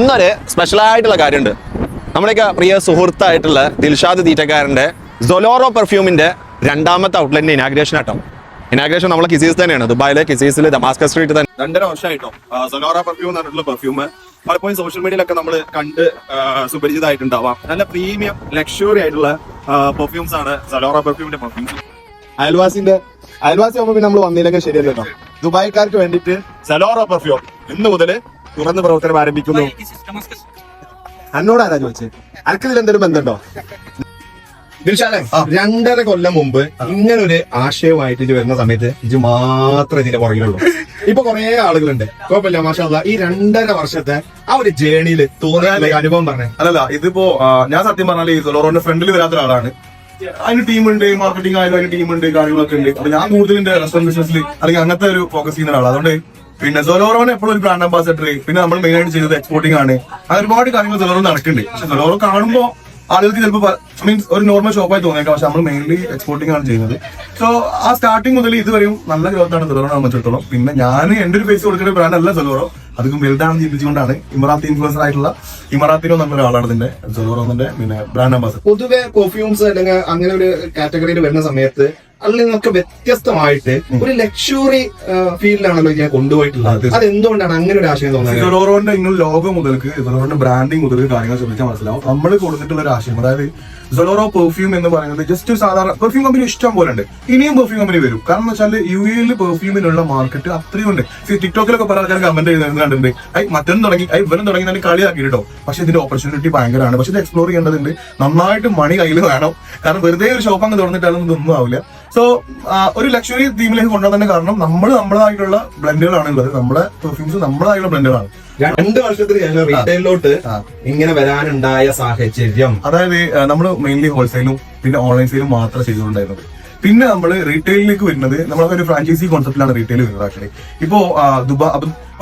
ഇന്നൊരു സ്പെഷ്യലായിട്ടുള്ള കാര്യമുണ്ട്. നമ്മുടെയൊക്കെ പ്രിയ സുഹൃത്തായിട്ടുള്ള ദിൽഷാദ് തീറ്റക്കാരൻ്റെ സൊലോറോ പെർഫ്യൂമിന്റെ രണ്ടാമത്തെ ഔട്ട്ലെറ്റിന്റെ ഇനാഗ്രേഷൻ ആട്ടോ. ഇനാഗ്രേഷൻ നമ്മളെ കിസീസ് തന്നെയാണ്, ദുബായിലെ കിസീസിൽ ദമാസ്കസ് സ്ട്രീറ്റ് തന്നെ. 2.5 വർഷമായിട്ടോ സൊലോറോ പെർഫ്യൂം എന്ന് പറഞ്ഞിട്ടുള്ള പെർഫ്യൂം പലപ്പോഴും സോഷ്യൽ മീഡിയയിലൊക്കെ നമ്മൾ കണ്ട് സുപരിചിതമായിട്ടുണ്ടാവാം. നല്ല പ്രീമിയം ലക്ഷറി ആയിട്ടുള്ള പെർഫ്യൂംസ് ആണ് സൊലോറോ പെർഫ്യൂമിന്റെ പെർഫ്യൂംസ്. അയൽവാസി ആകുമ്പോൾ പിന്നെ നമ്മൾ വന്നില്ലെങ്കിൽ ശരിയല്ലോ. ദുബായിക്കാർക്ക് വേണ്ടിയിട്ട് സൊലോറോ പെർഫ്യൂം ഇന്ന് മുതൽ തുറന്ന് പ്രവർത്തനം ആരംഭിക്കുന്നു. എന്നോടാരാ ചോദിച്ചത്? അനക്കിതിൽ എന്തെങ്കിലും ബന്ധമുണ്ടോ? ദിൽഷാദേ, 2.5 കൊല്ലം മുമ്പ് ഇങ്ങനൊരു ആശയമായിട്ട് ഇത് വരുന്ന സമയത്ത് ഇത് മാത്രമേ ഇതിന്റെ പുറകിലുള്ളൂ. ഇപ്പൊ കുറെ ആളുകളുണ്ട്, കുഴപ്പമില്ല, മാഷാഅല്ലാ. ഈ 2.5 വർഷത്തെ ആ ഒരു ജേണിയിൽ തോന്നിയ അനുഭവം പറഞ്ഞേ. അല്ലല്ല, ഇതിപ്പോ ഞാൻ സത്യം പറഞ്ഞാൽ ഈ സൊലോറോന്റെ ഫ്രണ്ടിൽ വരാത്ത ഒരാളാണ്. അതിന് ടീമുണ്ട്, മാർക്കറ്റിംഗ് ആയാലും അതിന് ടീമുണ്ട്, കാര്യങ്ങളൊക്കെ ഉണ്ട്. അപ്പൊ ഞാൻ കൂടുതൽ എന്റെ റെസ്റ്റോറന്റ് ബിസിനസ്സിൽ അല്ലെങ്കിൽ അങ്ങനത്തെ ഒരു ഫോക്കസ് ചെയ്യുന്ന ഒരാളാണ്. അതുകൊണ്ട് പിന്നെ സൊലോറോനെ എപ്പോഴും ഒരു ബ്രാൻഡ് അംബാസഡർ, പിന്നെ നമ്മൾ മെയിൻ ആയിട്ട് ചെയ്തത് എക്സ്പോർട്ടിംഗ് ആണ്. അങ്ങനെ ഒരുപാട് കാര്യങ്ങൾ സൊലോറോ നടക്കുന്നുണ്ട്. പക്ഷെ സൊലോറോ കാണുമ്പോ ആളുകൾക്ക് ചിലപ്പോൾ മീൻസ് ഒരു നോർമൽ ഷോപ്പായി തോന്നിയേക്കാം, പക്ഷെ നമ്മൾ മെയിൻലി എക്സ്പോർട്ടിംഗ് ആണ് ചെയ്യുന്നത്. സോ ആ സ്റ്റാർട്ടിംഗ് മുതൽ ഇതുവരെയും നല്ല ഗ്രോത്ത് ആണ് സൊലോറോ സംബന്ധിച്ചിടത്തോളം. പിന്നെ ഞാൻ എന്റെ ഒരു പൈസ കൊടുക്കുന്ന ബ്രാൻഡ് അല്ല സൊലോറോ, അധികം വലുതാണെന്ന് ചിന്തിച്ചുകൊണ്ടാണ് ഇമറാത്തി ഇൻഫ്ലുവൻസർ ആയിട്ടുള്ള ഇമറാത്തിനോ എന്നുള്ള ഒരാളാണ് ഇതിന്റെ സൊലോറോന്റെ പിന്നെ ബ്രാൻഡ് അംബാസഡർ. പൊതുവെ പെർഫ്യൂംസ് അല്ലെങ്കിൽ അങ്ങനെ ഒരു കാറ്റഗറിയിൽ വരുന്ന സമയത്ത് അതിൽ നിന്നൊക്കെ വ്യത്യസ്തമായിട്ട് ഒരു ലക്ഷറി ഫീൽഡിലാണല്ലോ ഞാൻ കൊണ്ടുപോയിട്ടുള്ളത്. അത് എന്തുകൊണ്ടാണ് അങ്ങനെ ഒരു ആശയം തോന്നുന്നത്? സൊലോറോന്റെ നിങ്ങൾ ലോഗോ മുതൽക്ക് സൊലോറോന്റെ ബ്രാൻഡിങ് മുതൽ കാര്യങ്ങൾ ശ്രദ്ധിച്ചാൽ മനസ്സിലാവും. നമ്മൾ കൊടുത്തിട്ടുള്ള ഒരു ആശയം, അതായത് സൊലോറോ പെർഫ്യൂം എന്ന് പറയുന്നത് ജസ്റ്റ് ഒരു സാധാരണ പെർഫ്യൂം കമ്പനി ഇഷ്ടം പോലെ ഉണ്ട്. ഇനിയും പെർഫ്യൂം കമ്പനി വരും. കാരണം എന്ന് വെച്ചാൽ UAE പെർഫ്യൂമിനുള്ള മാർക്കറ്റ് അത്രയും ഉണ്ട്. ടിക്ടോക്കിലൊക്കെ പല ആൾക്കാരും കമന്റ് ചെയ്യുന്നത് കണ്ടിട്ടുണ്ട്, മറ്റൊന്നും തുടങ്ങി ഇവരും തുടങ്ങി തന്നെ കളിയാക്കി കേട്ടോ. പക്ഷെ ഇതിന്റെ ഓപ്പർച്യൂണിറ്റി ഭയങ്കരമാണ്. പക്ഷെ ഇത് എക്സ്പ്ലോർ ചെയ്യേണ്ടതുണ്ട്. നന്നായിട്ട് മണി കയ്യിൽ വേണം. കാരണം വെറുതെ ഒരു ഷോപ്പ് അങ്ങ് തുറന്നിട്ടാലും ഇതൊന്നും ആവില്ല. സോ ഒരു ലക്ഷറി തീമിലേക്ക് കൊണ്ടുവന്നതിന്റെ കാരണം നമ്മൾ നമ്മളായിട്ടുള്ള ബ്ലെൻഡുകളാണ് ഉള്ളത്. നമ്മുടെ പെർഫ്യൂംസ് നമ്മളായിട്ടുള്ള ബ്ലെൻഡുകളാണ്. 2 വർഷത്തിന് ശേഷം റീറ്റെയിലോട്ട് ഇങ്ങനെ വരാനുണ്ടായ സാഹചര്യം, അതായത് നമ്മൾ മെയിൻലി ഹോൾസെയിലും പിന്നെ ഓൺലൈൻ സെയിലും മാത്രം ചെയ്തുകൊണ്ടായിരുന്നത്. പിന്നെ നമ്മൾ റീറ്റെയിലേക്ക് വരുന്നത് നമ്മളൊരു ഫ്രാഞ്ചൈസി കോൺസെപ്റ്റിലാണ് റീറ്റെയിൽ വരുന്നത്. ആക്ച്വലി ഇപ്പോ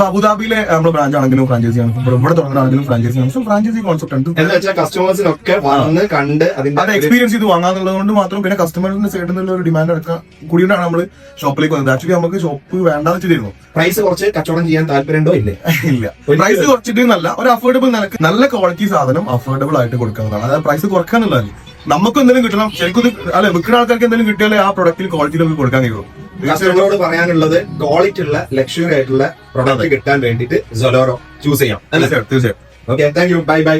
അബുദാബിയിലെ നമ്മുടെ ബ്രാഞ്ച് ആണെങ്കിലും ഫ്രാഞ്ചൈസി ആണ്, ഇവിടെ തുടങ്ങുന്നതാണെങ്കിലും ഫ്രാഞ്ചൈസി ആണ്. സോ ഫ്രാഞ്ചൈസി കോൺസെപ്റ്റ് ഉണ്ട്. കസ്റ്റമേഴ്സിനൊക്കെ വന്ന് കണ്ട് അത് എക്സ്പീരിയൻസ് ചെയ്ത് വാങ്ങാന്നുള്ളത് കൊണ്ട് മാത്രം, പിന്നെ കസ്റ്റമറിന്റെ സൈഡിൽ നിന്നുള്ള ഒരു ഡിമാൻഡ് എടുക്കാൻ കൂടിയാണ് നമ്മൾ ഷോപ്പിലേക്ക് വന്നത്. ആക്ച്വലി നമുക്ക് ഷോപ്പ് വേണ്ടാന്ന് വെച്ചിരുന്നു. പ്രൈസ് കുറച്ച് കച്ചവടം ചെയ്യാൻ താല്പര്യമുണ്ടോ? ഇല്ല. പ്രൈസ് കുറച്ചിട്ട് നല്ല ഒരു അഫോർഡബിൾ നിലക്ക് നല്ല ക്വാളിറ്റി സാധനം അഫോർഡബിൾ ആയിട്ട് കൊടുക്കുന്നതാണ്. അതായത് പ്രൈസ് കുറക്കുക എന്നുള്ളതല്ല. നമുക്ക് എന്തെങ്കിലും കിട്ടണം, ശരിക്കും അല്ലെ വിൽക്കുന്ന ആൾക്കാർക്ക് എന്തെങ്കിലും കിട്ടിയാലേ ആ പ്രൊഡക്റ്റിൽ ക്വാളിറ്റി നമുക്ക് കൊടുക്കാൻ കഴിയുള്ളൂ. കസ്റ്റമറോട് പറയാനുള്ളത് ക്വാളിറ്റി ഉള്ള ലക്ഷറി ആയിട്ടുള്ള പ്രൊഡക്റ്റ് കിട്ടാൻ വേണ്ടിയിട്ട് സൊലോറോ ചൂസ് ചെയ്യാം. തീർച്ചയായും. Okay, thank you, bye bye.